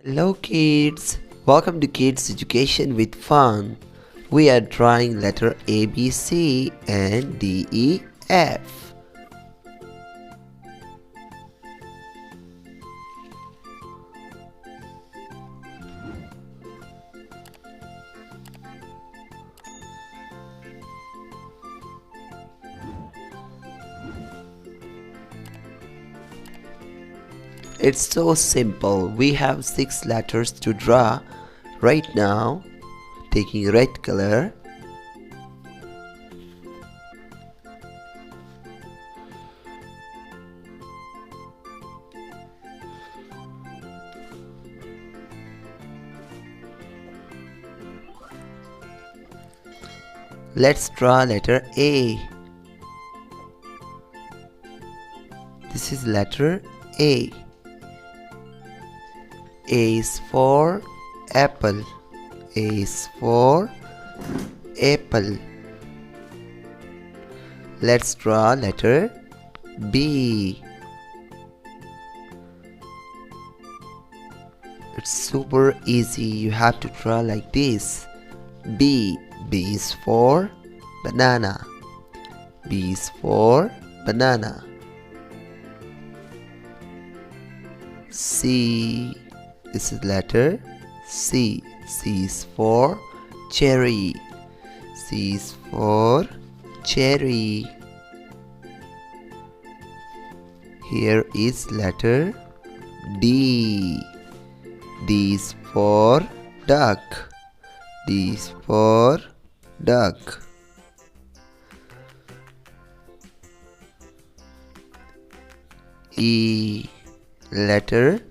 Hello kids, welcome to Kids Education with Fun. We are drawing letter A, B, C and D, E, F. It's so simple. We have 6 letters to draw right now. Taking red color, let's draw letter A. This is letter A. A is for apple. A is for apple. Let's draw letter B. It's super easy. You have to draw like this. B. B is for banana. B is for banana. C. This is letter C. C is for cherry. C is for cherry. Here is letter D. D is for duck. D is for duck. E. Letter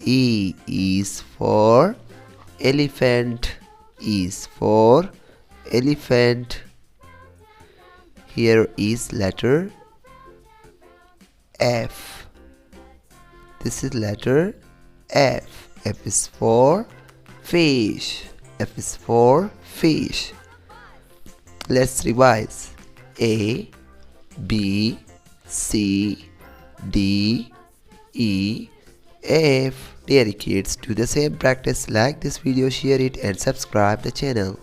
E is for elephant. E is for elephant. Here is letter F. This is letter F. F is for fish. F is for fish. Let's revise. A, B, C, D, E, F. Dear kids, do the same practice, like this video, share it and subscribe the channel.